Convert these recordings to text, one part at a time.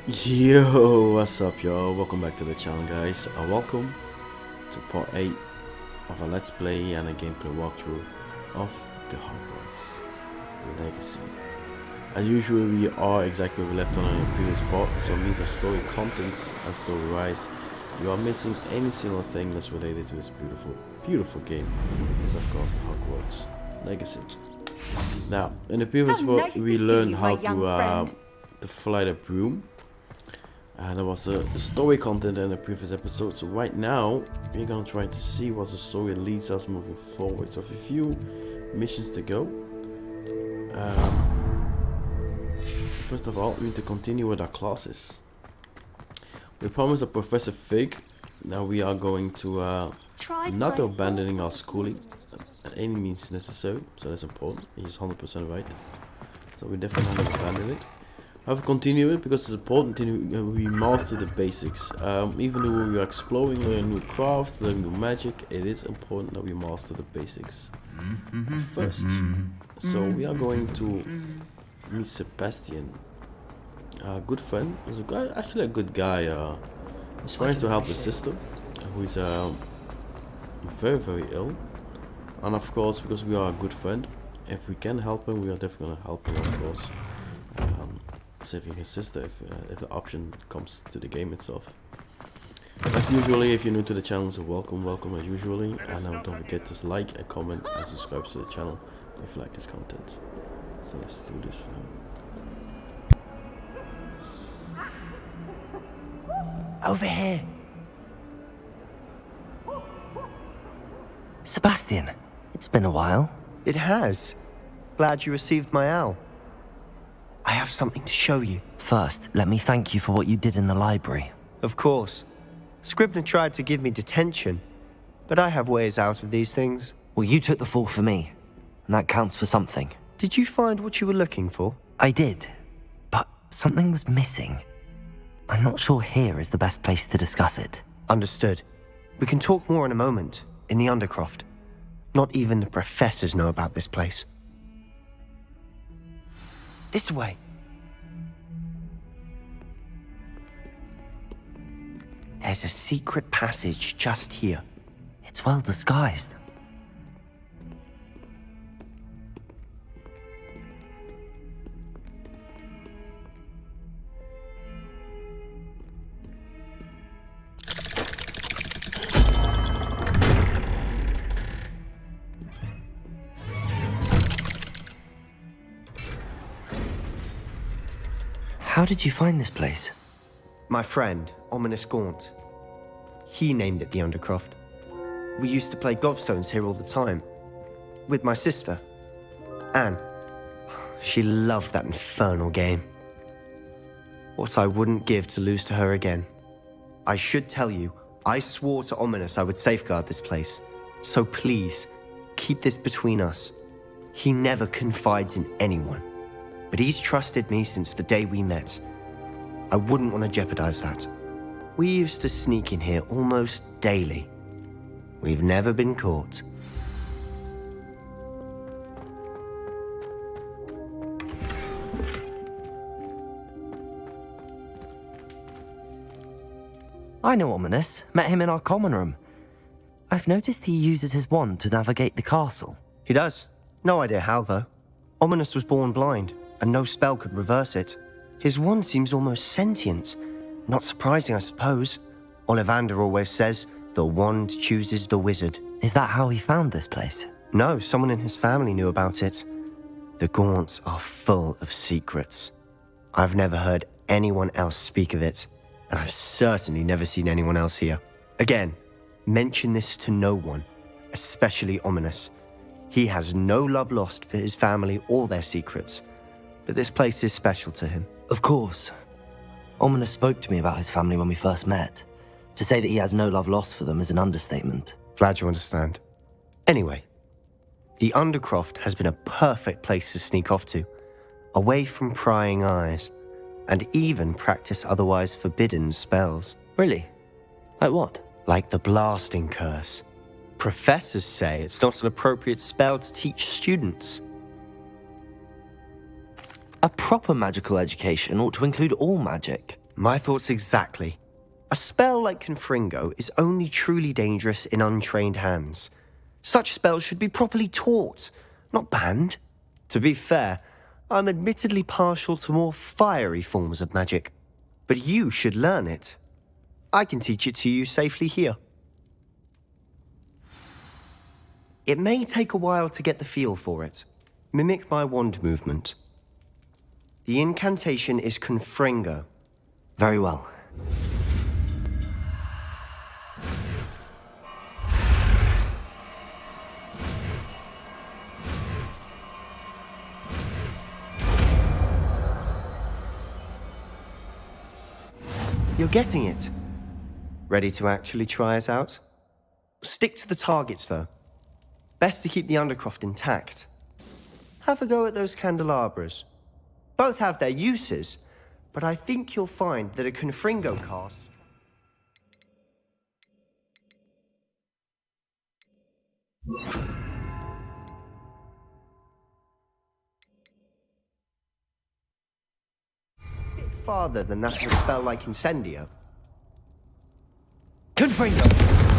Yo, what's up, y'all? Welcome back to the channel, guys, and welcome to part 8 of a let's play and a gameplay walkthrough of the Hogwarts Legacy. As usual, we are exactly where we left on the previous part, so it means our story contents and story wise, you are missing any single thing that's related to this beautiful game. Is of course Hogwarts Legacy. Now, in the previous part, we learned how to fly the broom. And that was the story content in the previous episode. So right now, we're gonna try to see what the story leads us moving forward. So we have a few missions to go. First of all, we need to continue with our classes. We promised a Professor Fig. Now we are going to not abandoning our schooling at any means necessary. So that's important. He's 100% right. So we definitely not abandon it. I've continued it because it's important we master the basics. Even though we are exploring, learning new crafts, learning new magic, it is important that we master the basics first. So we are going to meet Sebastian, a good friend. He's actually a good guy. He's trying to help his sister, who is very ill. And of course, because we are a good friend, if we can help him, we are definitely gonna help him, of course. Saving his sister if the option comes to the game itself. Like usually, if you're new to the channel, so welcome as usually, and don't forget to like and comment and subscribe to the channel if you like this content. So let's do this, fam. Over here. Sebastian, it's been a while. It has. Glad you received my owl. I have something to show you. First, let me thank you for what you did in the library. Of course. Scribner tried to give me detention, but I have ways out of these things. Well, you took the fall for me, and that counts for something. Did you find what you were looking for? I did, but something was missing. I'm not sure here is the best place to discuss it. Understood. We can talk more in a moment, in the Undercroft. Not even the professors know about this place. This way. There's a secret passage just here. It's well disguised. How did you find this place? My friend, Ominous Gaunt. He named it the Undercroft. We used to play gobstones here all the time. With my sister, Anne. She loved that infernal game. What I wouldn't give to lose to her again. I should tell you, I swore to Ominous I would safeguard this place. So please, keep this between us. He never confides in anyone. But he's trusted me since the day we met. I wouldn't want to jeopardize that. We used to sneak in here almost daily. We've never been caught. I know Ominous. Met him in our common room. I've noticed he uses his wand to navigate the castle. He does. No idea how, though. Ominous was born blind, and no spell could reverse it. His wand seems almost sentient. Not surprising, I suppose. Ollivander always says, the wand chooses the wizard. Is that how he found this place? No, someone in his family knew about it. The Gaunts are full of secrets. I've never heard anyone else speak of it, and I've certainly never seen anyone else here. Again, mention this to no one, especially Ominous. He has no love lost for his family or their secrets, but this place is special to him. Of course. Ominous spoke to me about his family when we first met. To say that he has no love lost for them is an understatement. Glad you understand. Anyway, the Undercroft has been a perfect place to sneak off to, away from prying eyes, and even practice otherwise forbidden spells. Really? Like what? Like the blasting curse. Professors say it's not an appropriate spell to teach students. A proper magical education ought to include all magic. My thoughts exactly. A spell like Confringo is only truly dangerous in untrained hands. Such spells should be properly taught, not banned. To be fair, I'm admittedly partial to more fiery forms of magic. But you should learn it. I can teach it to you safely here. It may take a while to get the feel for it. Mimic my wand movement. The incantation is Confringo. Very well. You're getting it. Ready to actually try it out? Stick to the targets, though. Best to keep the Undercroft intact. Have a go at those candelabras. Both have their uses, but I think you'll find that a Confringo cast... bit farther than that of a spell like Incendio. Confringo!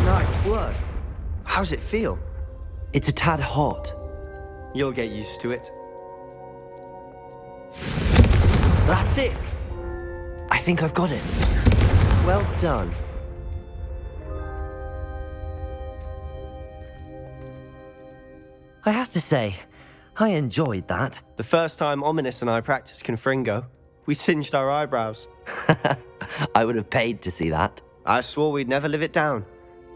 Nice work. How's it feel? It's a tad hot. You'll get used to it. That's it! I think I've got it. Well done. I have to say, I enjoyed that. The first time Ominous and I practiced Confringo, we singed our eyebrows. I would have paid to see that. I swore we'd never live it down.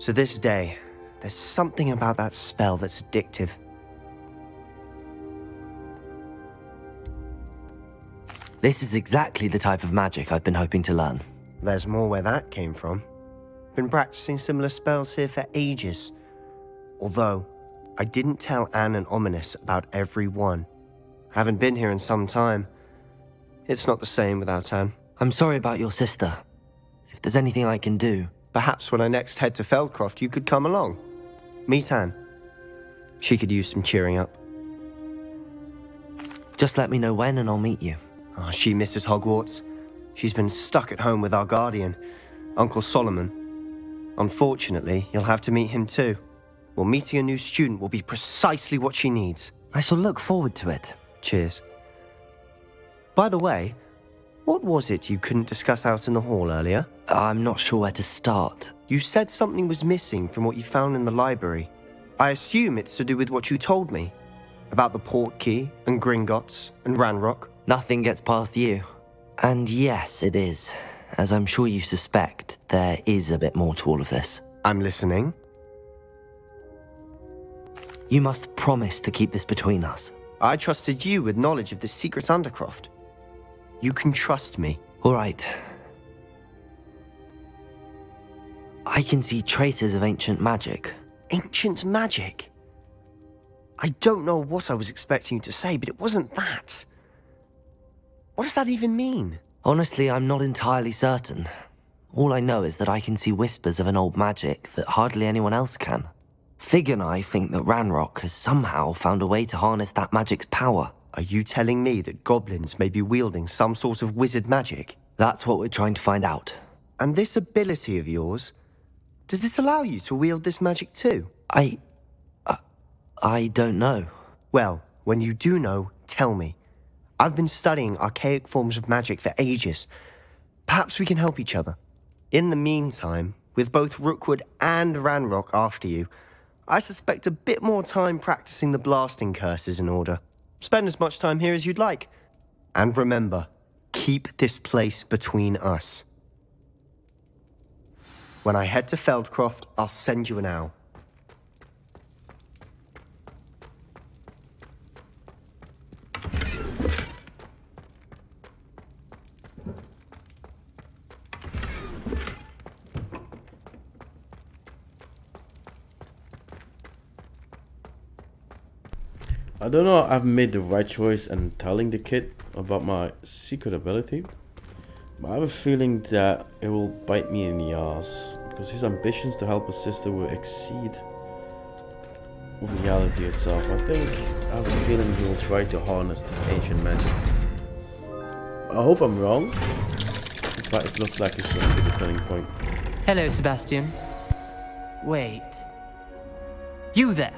To this day, there's something about that spell that's addictive. This is exactly the type of magic I've been hoping to learn. There's more where that came from. Been practicing similar spells here for ages. Although, I didn't tell Anne and Ominous about every one. Haven't been here in some time. It's not the same without Anne. I'm sorry about your sister. If there's anything I can do... Perhaps when I next head to Feldcroft, you could come along. Meet Anne. She could use some cheering up. Just let me know when and I'll meet you. Oh, she misses Hogwarts. She's been stuck at home with our guardian, Uncle Solomon. Unfortunately, you'll have to meet him too. Well, meeting a new student will be precisely what she needs. I shall look forward to it. Cheers. By the way, what was it you couldn't discuss out in the hall earlier? I'm not sure where to start. You said something was missing from what you found in the library. I assume it's to do with what you told me. About the port key, and Gringotts, and Ranrock. Nothing gets past you. And yes, it is. As I'm sure you suspect, there is a bit more to all of this. I'm listening. You must promise to keep this between us. I trusted you with knowledge of the secret Undercroft. You can trust me. All right. I can see traces of ancient magic. Ancient magic? I don't know what I was expecting you to say, but it wasn't that. What does that even mean? Honestly, I'm not entirely certain. All I know is that I can see whispers of an old magic that hardly anyone else can. Fig and I think that Ranrock has somehow found a way to harness that magic's power. Are you telling me that goblins may be wielding some sort of wizard magic? That's what we're trying to find out. And this ability of yours, does it allow you to wield this magic too? I don't know. Well, when you do know, tell me. I've been studying archaic forms of magic for ages. Perhaps we can help each other. In the meantime, with both Rookwood and Ranrock after you, I suspect a bit more time practicing the blasting curse is in order. Spend as much time here as you'd like. And remember, keep this place between us. When I head to Feldcroft, I'll send you an owl. I don't know if I've made the right choice in telling the kid about my secret ability, but I have a feeling that it will bite me in the ass, because his ambitions to help his sister will exceed reality itself. I have a feeling he will try to harness this ancient magic. I hope I'm wrong, But it looks like it's going to be the turning point. Hello, Sebastian. Wait. You there?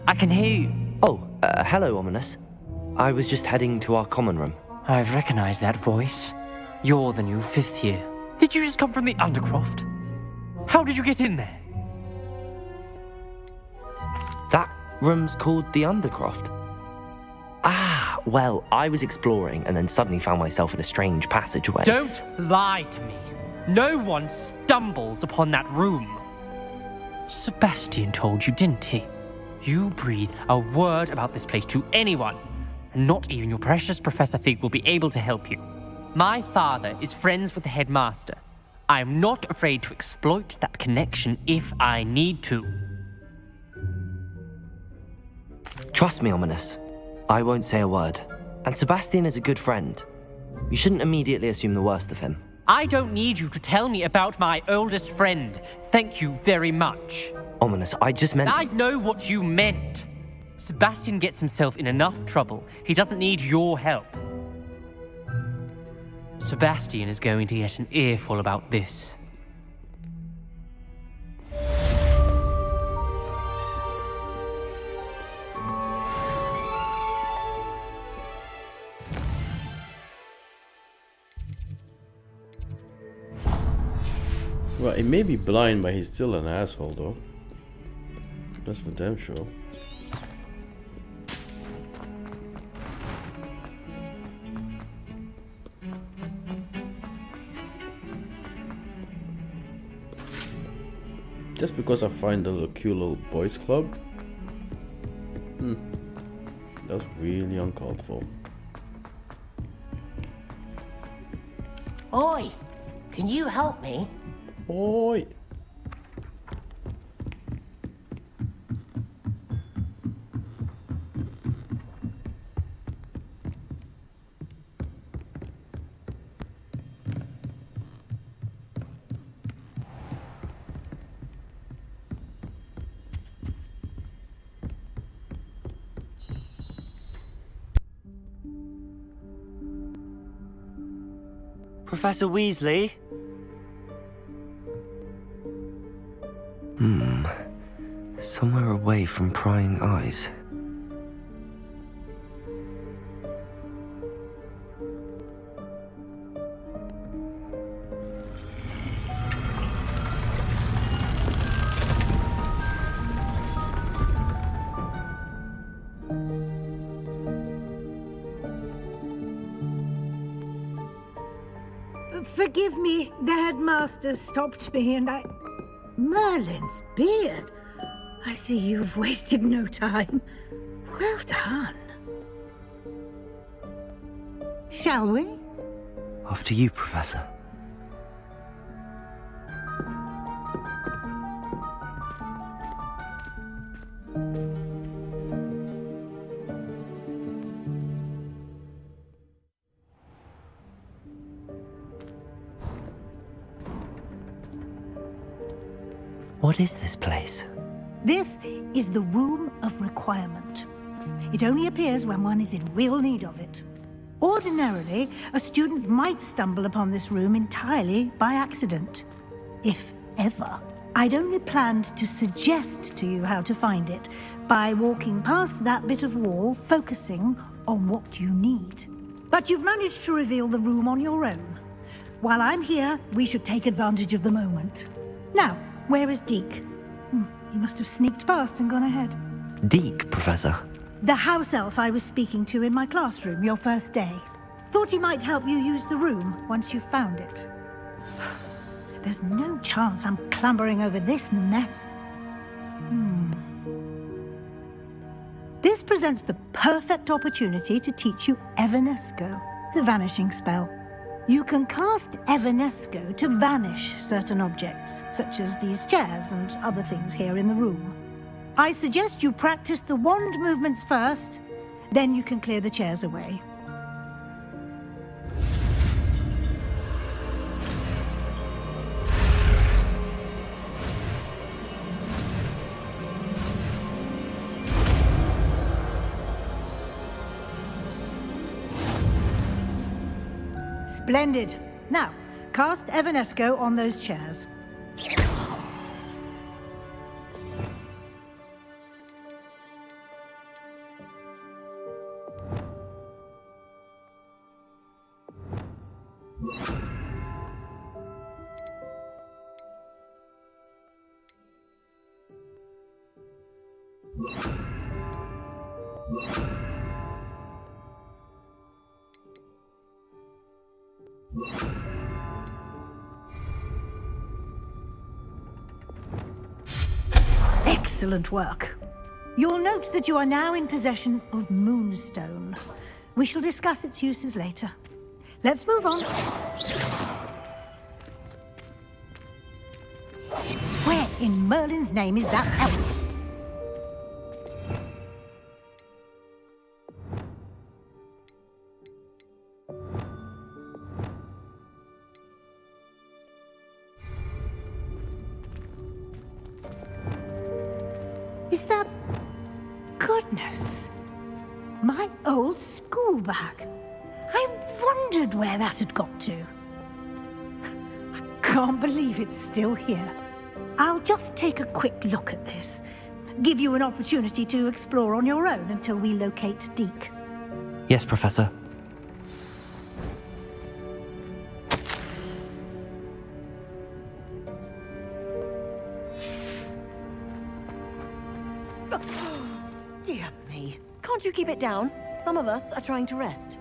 I can hear you. Oh, hello, Ominous. I was just heading to our common room. I've recognized that voice. You're the new 5th year. Did you just come from the Undercroft? How did you get in there? That room's called the Undercroft. Ah, well, I was exploring and then suddenly found myself in a strange passageway. Don't lie to me. No one stumbles upon that room. Sebastian told you, didn't he? You breathe a word about this place to anyone, and not even your precious Professor Fig will be able to help you. My father is friends with the headmaster. I am not afraid to exploit that connection if I need to. Trust me, Ominous. I won't say a word. And Sebastian is a good friend. You shouldn't immediately assume the worst of him. I don't need you to tell me about my oldest friend. Thank you very much. Ominous, I just meant... I know what you meant. Sebastian gets himself in enough trouble. He doesn't need your help. Sebastian is going to get an earful about this. Well, he may be blind, but he's still an asshole, though. That's for damn sure. Just because I find the cute little boys club? That was really uncalled for. Oi! Can you help me? Oi! Professor Weasley? Somewhere away from prying eyes. Forgive me, the headmaster stopped me and I... Merlin's beard. I see you've wasted no time. Well done. Shall we? After you, Professor. What is this place? This is the Room of Requirement. It only appears when one is in real need of it. Ordinarily, a student might stumble upon this room entirely by accident. If ever. I'd only planned to suggest to you how to find it by walking past that bit of wall, focusing on what you need. But you've managed to reveal the room on your own. While I'm here, we should take advantage of the moment. Now, where is Deke? He must have sneaked past and gone ahead. Deke, Professor. The house elf I was speaking to in my classroom your first day. Thought he might help you use the room once you've found it. There's no chance I'm clambering over this mess. This presents the perfect opportunity to teach you Evanesco, the vanishing spell. You can cast Evanesco to vanish certain objects, such as these chairs and other things here in the room. I suggest you practice the wand movements first, then you can clear the chairs away. Splendid. Now, Cast Evanesco on those chairs. Excellent work. You'll note that you are now in possession of Moonstone. We shall discuss its uses later. Let's move on. Where in Merlin's name is that elf? Is that... Goodness. My old school bag. I wondered where that had got to. I can't believe it's still here. I'll just take a quick look at this. Give you an opportunity to explore on your own until we locate Deke. Yes, Professor. Dear me. Can't you keep it down? Some of us are trying to rest.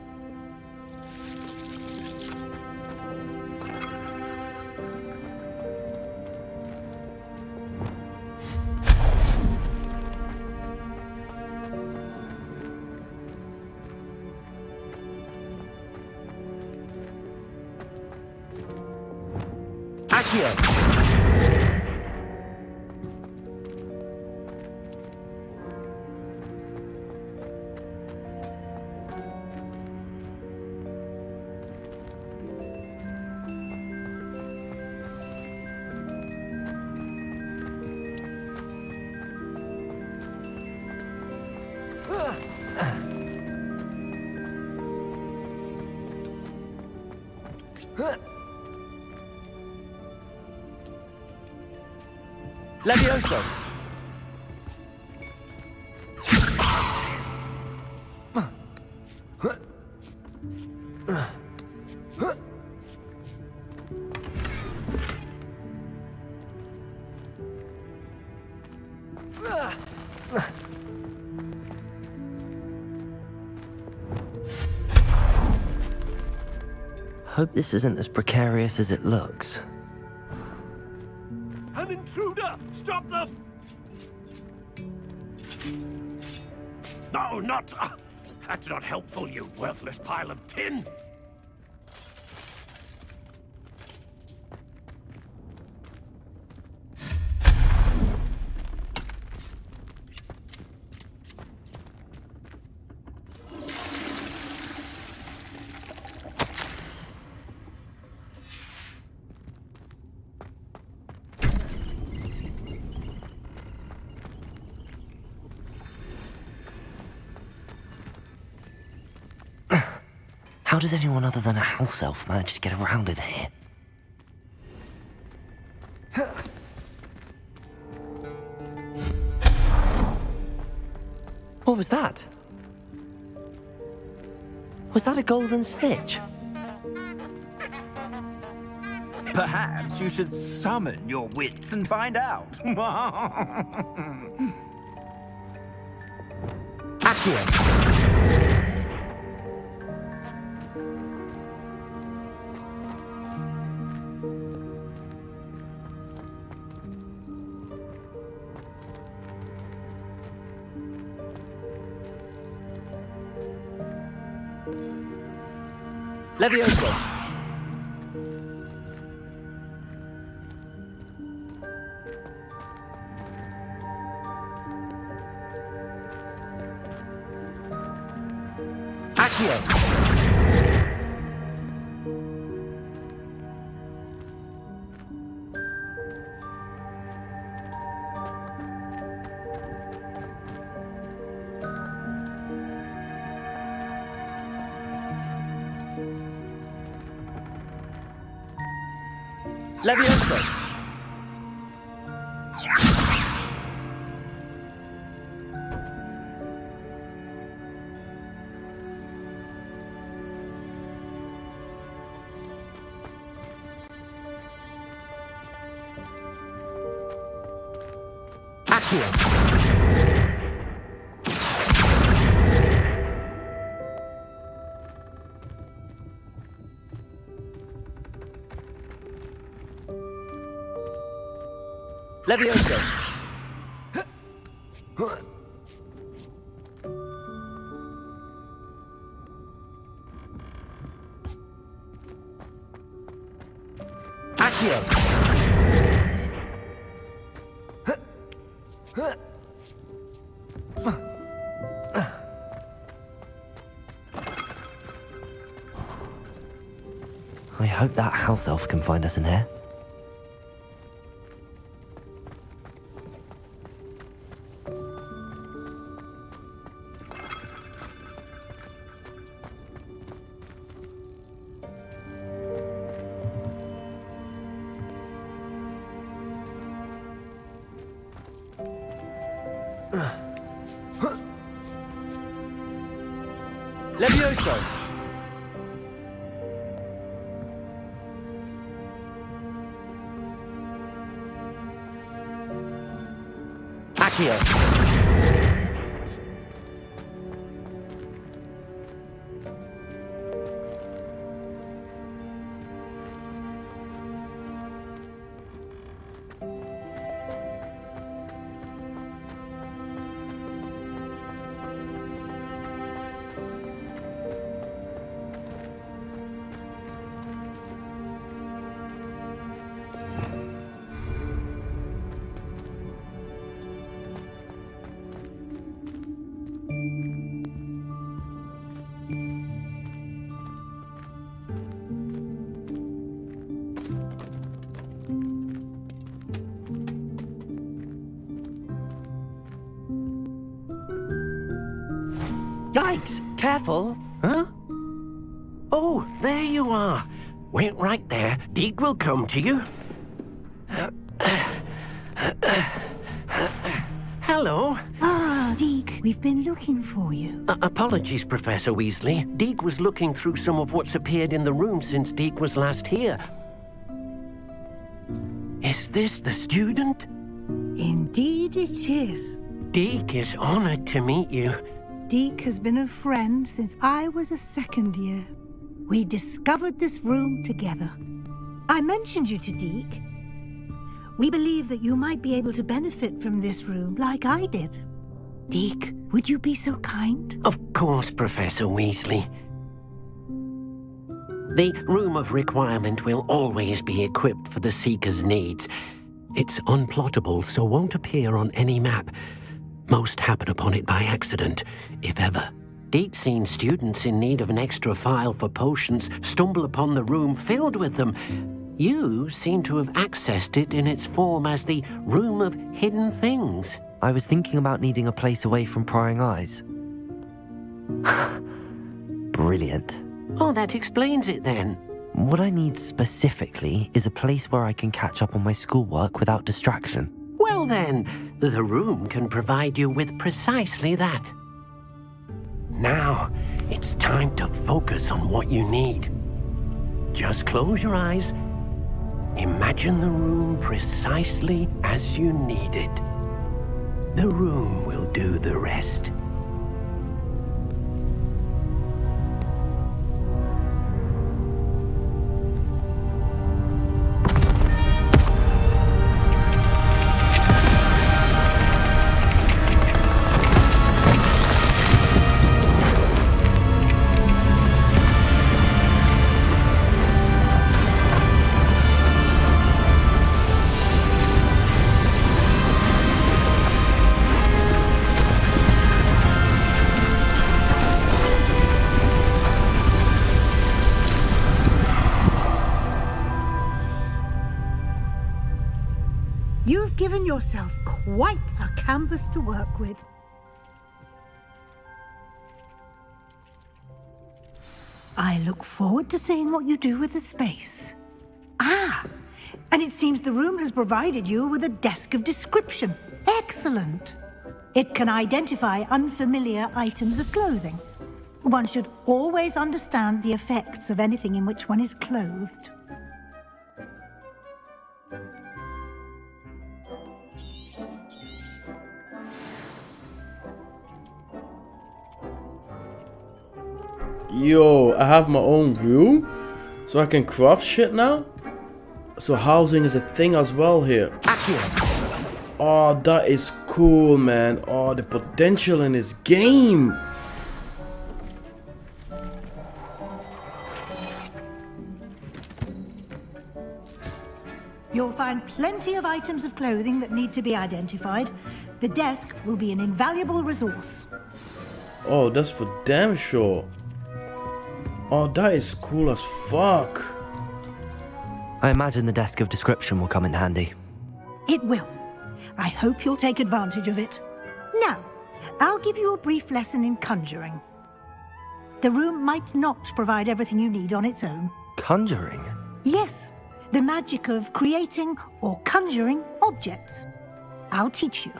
Levioso! Hope this isn't as precarious as it looks. An intruder! Stop them! No, not... that's not helpful, you worthless pile of tin! How does anyone other than a house elf manage to get around in here? What was that? Was that a golden snitch? Perhaps you should summon your wits and find out. Accio! Levioso! Accio! Levioso! Accio! Levioso! Accio! I hope that house elf can find us in here. Levioso! Accio! Yikes! Careful! Huh? Oh, there you are. Wait right there. Deek will come to you. Hello. Ah, Deek, we've been looking for you. Apologies, Professor Weasley. Deek was looking through some of what's appeared in the room since Deek was last here. Is this the student? Indeed it is. Deek is honored to meet you. Deek has been a friend since I was a second year. We discovered this room together. I mentioned you to Deek. We believe that you might be able to benefit from this room like I did. Deek, would you be so kind? Of course, Professor Weasley. The Room of Requirement will always be equipped for the Seeker's needs. It's unplottable, so won't appear on any map. Most happen upon it by accident, if ever. Deek's seen students in need of an extra file for potions stumble upon the room filled with them. You seem to have accessed it in its form as the Room of Hidden Things. I was thinking about needing a place away from prying eyes. Brilliant. Oh, that explains it then. What I need specifically is a place where I can catch up on my schoolwork without distraction. Well then, the room can provide you with precisely that. Now, it's time to focus on what you need. Just close your eyes. Imagine the room precisely as you need it. The room will do the rest. You've given yourself quite a canvas to work with. I look forward to seeing what you do with the space. Ah, And it seems the room has provided you with a desk of description. Excellent. It can identify unfamiliar items of clothing. One should always understand the effects of anything in which one is clothed. Yo, I have my own room? So I can craft shit now? So housing is a thing as well here. Oh, that is cool, man. Oh, the potential in this game. You'll find plenty of items of clothing that need to be identified. The desk will be an invaluable resource. Oh, that's for damn sure. Oh, that is cool as fuck. I imagine the desk of description will come in handy. It will. I hope you'll take advantage of it. Now, I'll give you a brief lesson in conjuring. The room might not provide everything you need on its own. Conjuring? Yes, the magic of creating or conjuring objects. I'll teach you.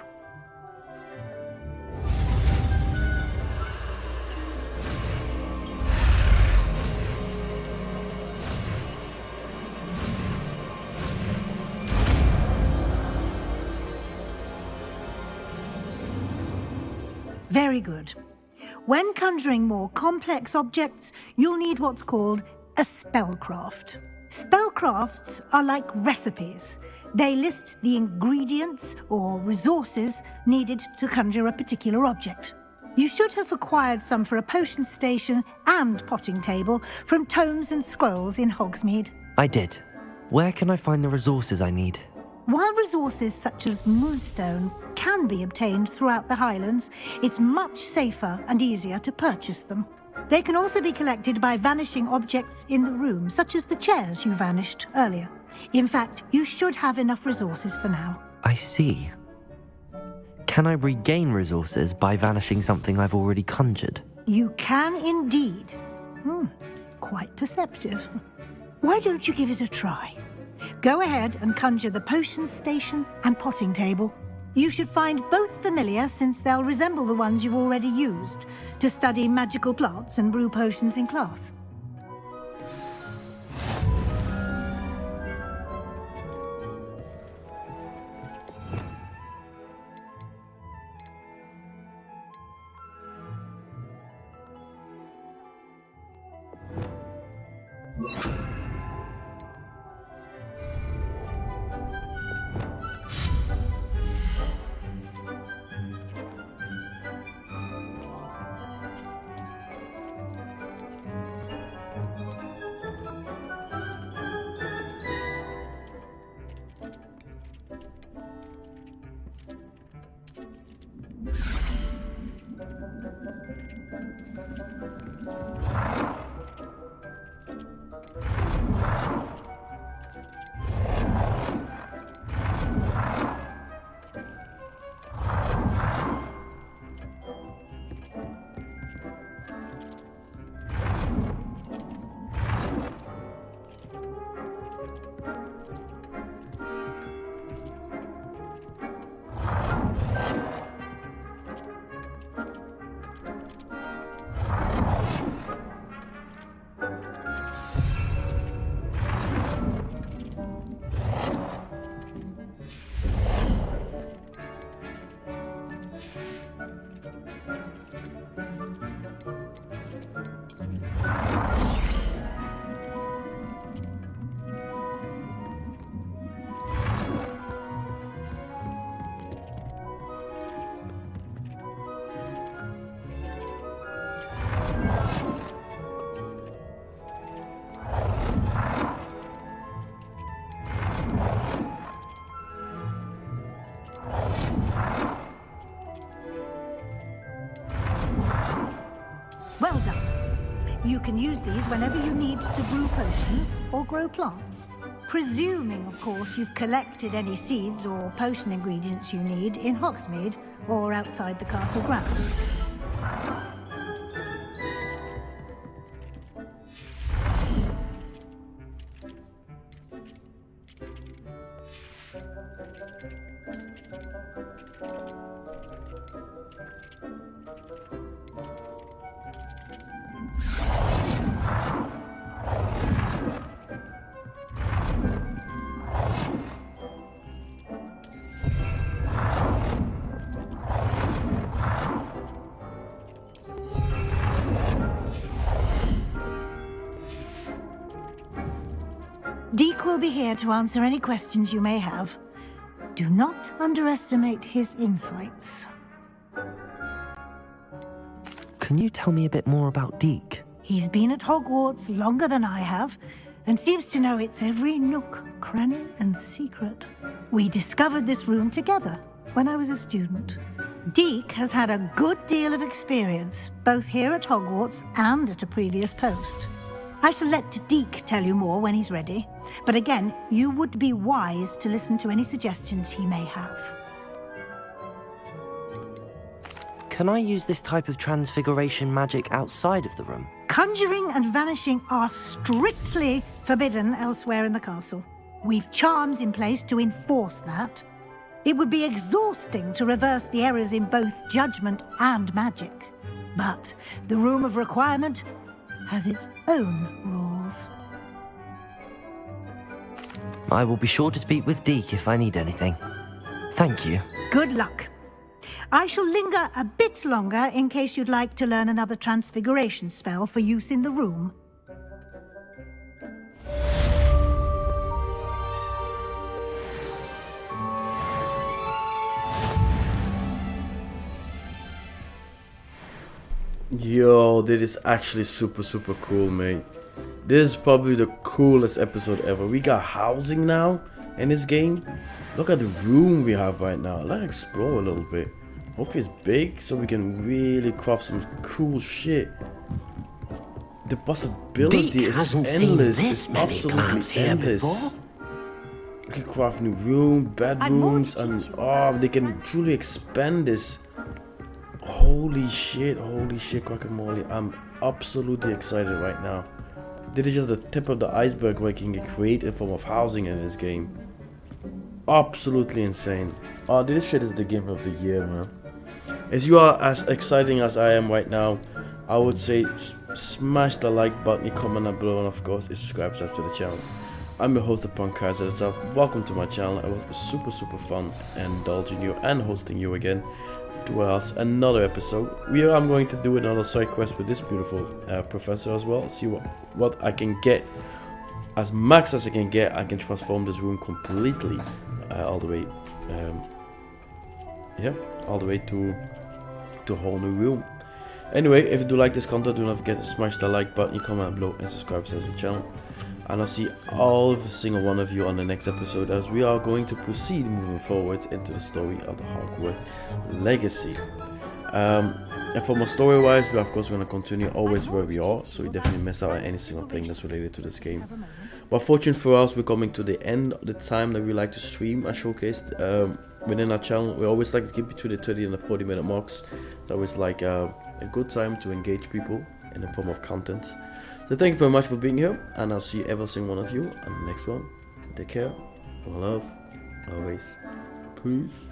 Very good. When conjuring more complex objects, you'll need what's called a spellcraft. Spellcrafts are like recipes. They list the ingredients or resources needed to conjure a particular object. You should have acquired some for a potion station and potting table from tomes and scrolls in Hogsmeade. I did. Where can I find the resources I need? While resources such as moonstone can be obtained throughout the Highlands, it's much safer and easier to purchase them. They can also be collected by vanishing objects in the room, such as the chairs you vanished earlier. In fact, you should have enough resources for now. I see. Can I regain resources by vanishing something I've already conjured? You can indeed. Quite perceptive. Why don't you give it a try? Go ahead and conjure the potion station and potting table. You should find both familiar, since they'll resemble the ones you've already used to study magical plants and brew potions in class. Well done. You can use these whenever you need to brew potions or grow plants. Presuming, of course, you've collected any seeds or potion ingredients you need in Hogsmeade or outside the castle grounds. will be here to answer any questions you may have. Do not underestimate his insights. Can you tell me a bit more about Deke? He's been at Hogwarts longer than I have, and seems to know its every nook, cranny, and secret. We discovered this room together when I was a student. Deke has had a good deal of experience, both here at Hogwarts and at a previous post. I shall let Deke tell you more when he's ready, but again, you would be wise to listen to any suggestions he may have. Can I use this type of transfiguration magic outside of the room? Conjuring and vanishing are strictly forbidden elsewhere in the castle. We've charms in place to enforce that. It would be exhausting to reverse the errors in both judgment and magic. But the Room of Requirement has its own rules. I will be sure to speak with Deke if I need anything. Thank you. Good luck. I shall linger a bit longer in case you'd like to learn another transfiguration spell for use in the room. Yo, this is actually super cool, mate. This is probably the coolest episode ever. We got housing now in this game. Look at the room we have right now. Let's explore a little bit. Hopefully it's big so we can really craft some cool shit. The possibility is endless. It's absolutely endless. We can craft new room, bedrooms, and they can truly expand this. Holy shit, guacamole. I'm absolutely excited right now. This is just the tip of the iceberg where you can create a form of housing in this game. Absolutely insane. Oh, this shit is the game of the year, man. As you are as exciting as I am right now, I would say smash the like button, comment down below, and of course subscribe to the channel. I'm your host, the Punkaiser itself. Welcome to my channel. It was super super fun indulging you and hosting you again towards another episode. I'm going to do another side quest with this beautiful professor as well. See what I can get. As max as I can get, I can transform this room completely all the way all the way to a whole new room. Anyway, if you do like this content, do not forget to smash the like button, comment below, and subscribe to the channel. And I'll see every single one of you on the next episode, as we are going to proceed moving forward into the story of the Hogwarts Legacy. And for more story wise, we're of course going to continue always where we are, so we definitely miss out on any single thing that's related to this game. But fortunately for us, we're coming to the end of the time that we like to stream and showcase within our channel. We always like to keep between the 30 and the 40-minute marks. It's always like a good time to engage people in the form of content. So thank you very much for being here, and I'll see every single one of you on the next one. Take care, love, always, peace.